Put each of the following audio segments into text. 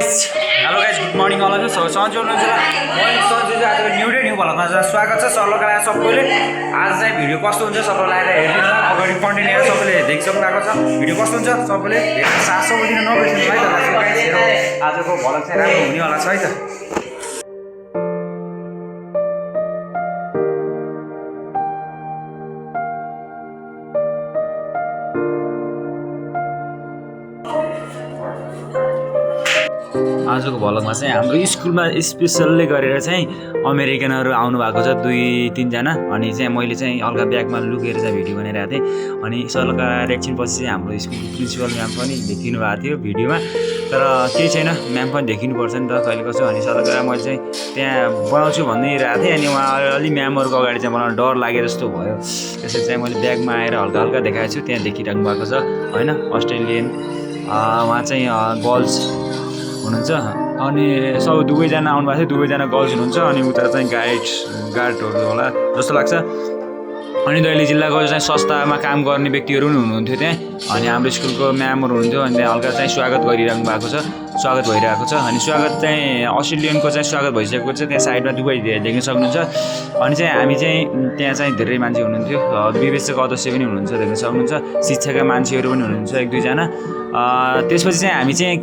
Hello guys good morning all of you सन्चै हुनुहुन्छ म सन्चै आज न्यू भ्लगमा स्वागत छ सर्लका सबैले आज चाहिँ भिडियो कस्तो हुन्छ सबैले आएर हेरिदिनु अगाडि कन्टेन्ट हेरेर सबैले देखिसक्नु भएको छ भिडियो कस्तो हुन्छ सबैले हेर्न साथ सबैदिन नबिर्सिनु है त आजको भ्लग चाहिँ राम्रो हुनेवाला छ है त। आजको भ्लगमा चाहिँ हाम्रो स्कुलमा स्पेसलले गरेर चाहिँ अमेरिकनहरू आउनु भएको छ 2-3 जना अनि चाहिँ मैले चाहिँ हल्का ब्यागमा लुकेर चाहिँ भिडियो बनाइरहेको थिएँ अनि सल्का एकछिनपछि चाहिँ हाम्रो स्कुल प्रिन्सिपल म्याम पनि देखिनु भएको थियो भिडियोमा तर केही छैन म्याम पनि देखिनुपर्छ नि त कहिले कसो अनि सल्का मैले चाहिँ त्यहाँ बनाउँछु भनिरहेको थिएँ अनि उहाँ अलि म्यामहरूको अगाडि चाहिँ मलाई डर लागे जस्तो भयो त्यसरी चाहिँ मैले ब्यागमा आएर हल्का हल्का देखाएको छु त्यहाँ देखिराख्नु भएको छ होइन अस्ट्रेलियन उहाँ चाहिँ गर्ल्स हुनुहुन्छ अनि सब दुवैजना आउनुभएको थियो दुवैजना गर्ल्स हुनुहुन्छ अनि उता चाहिँ गार्डहरू होला जस्तो लाग्छ अनि दैलेख जिल्लाको चाहिँ संस्थामा काम गर्ने व्यक्तिहरू पनि हुनुहुन्थ्यो त्यहाँ अनि हाम्रो स्कुलको म्यामहरू हुनुहुन्थ्यो अनि त्यहाँ हल्का चाहिँ स्वागत गरिराख्नु भएको छ स्वागत भइरहेको छ अनि स्वागत चाहिँ अस्ट्रेलियनको चाहिँ स्वागत भइसकेको छ त्यहाँ साइडमा दुवै देख्न सक्नुहुन्छ अनि चाहिँ हामी चाहिँ त्यहाँ चाहिँ धेरै मान्छे हुनुहुन्थ्यो विवेचक अध्यक्ष पनि हुनुहुन्छ देख्न सक्नुहुन्छ शिक्षाका मान्छेहरू पनि हुनुहुन्छ 1-2 जना त्यसपछि चाहिँ हामी चाहिँ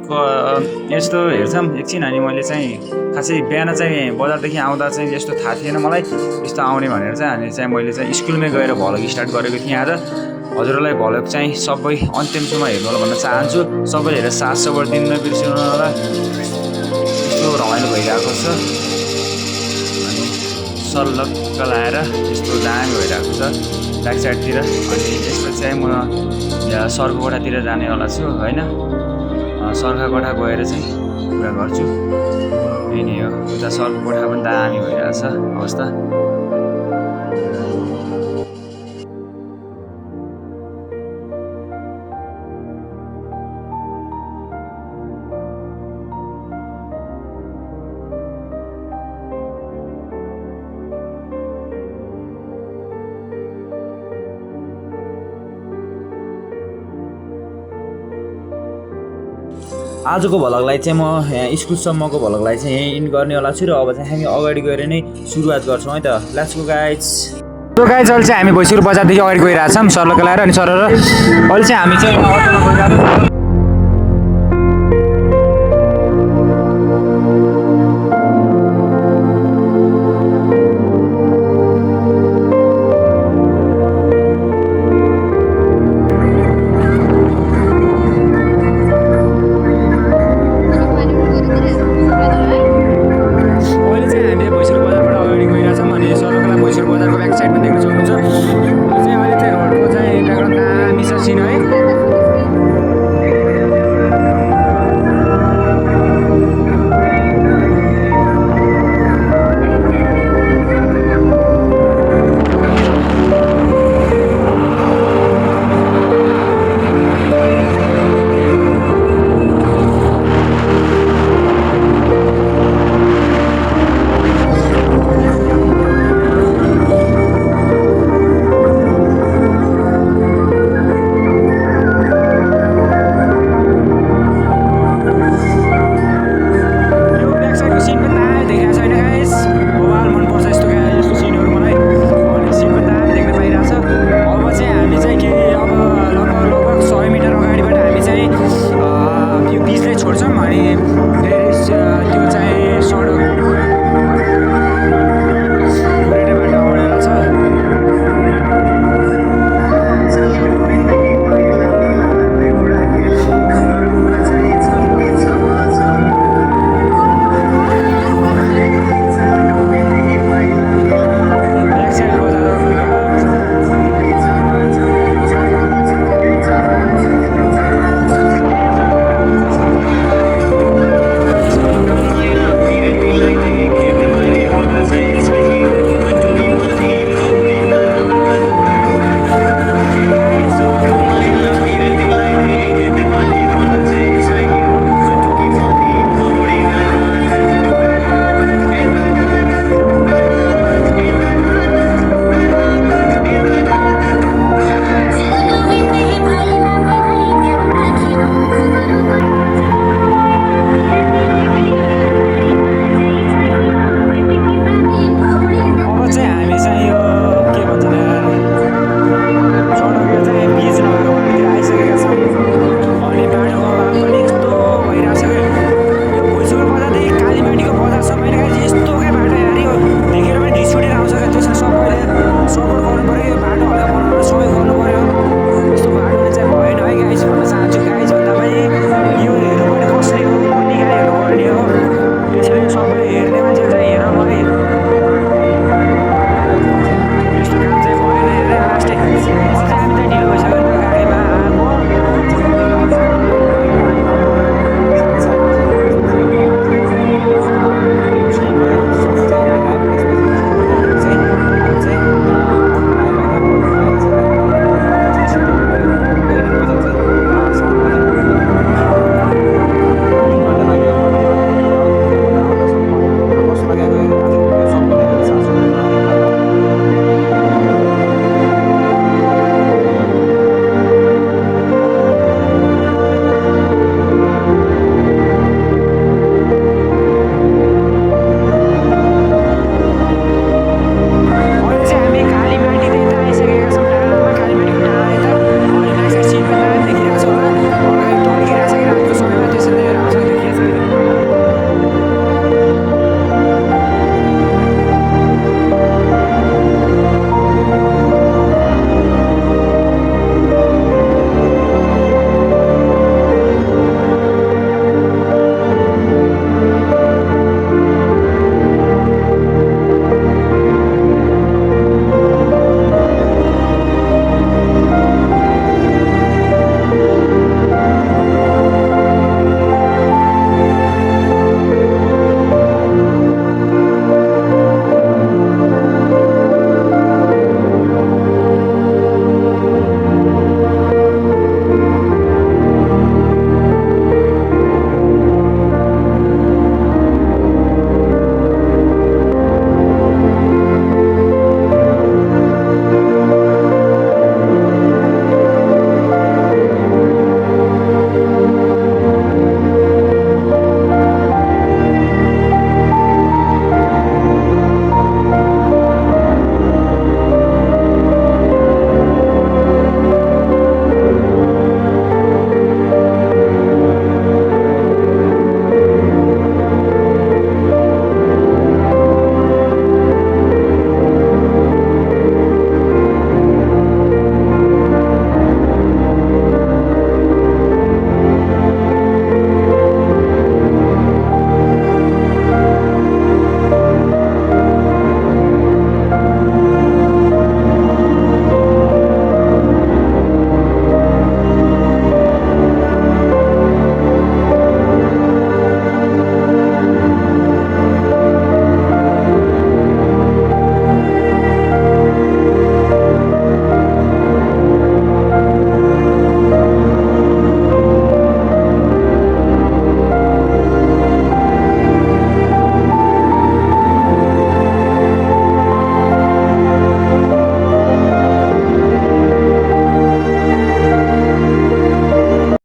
यस्तो हेर्छौँ एकछिन अनि मैले चाहिँ खासै बिहान चाहिँ बजारदेखि आउँदा चाहिँ यस्तो थाहा थिएन मलाई यस्तो आउने भनेर चाहिँ अनि चाहिँ मैले चाहिँ स्कुलमै गएर भ्लग स्टार्ट गरेको थिएँ आज हजुरहरूलाई भ्लग चाहिँ सबै अन्तिमसम्म हेर्नु होला भन्न चाहन्छु सबैले हेरेर साथ सपोर्ट दिनु नबिर्सिनु होला यस्तो रमाइलो भइरहेको छ अनि सल्लक्क लाएर यस्तो दामी भइरहेको छ ब्याक साइडतिर अनि त्यसपछि चाहिँ म सरको कोठातिर जानेवाला छु होइन सरका कोठा गएर चाहिँ कुरा गर्छु यही नै हो उता सरको कोठा पनि दामी भइरहेछ अवस्था आजको भ्लगलाई चाहिँ म यहाँ स्कुलसम्मको भ्लगलाई चाहिँ यहीँ इन गर्नेवाला छु र अब चाहिँ हामी अगाडि गएर नै सुरुवात गर्छौँ है त लेट्स गो गाइज अहिले चाहिँ हामी भैँसीर बजारदेखि अगाडि गइरहेछौँ सरलका लगाएर अनि सर अहिले चाहिँ हामी चाहिँ अटोमा गइरहेको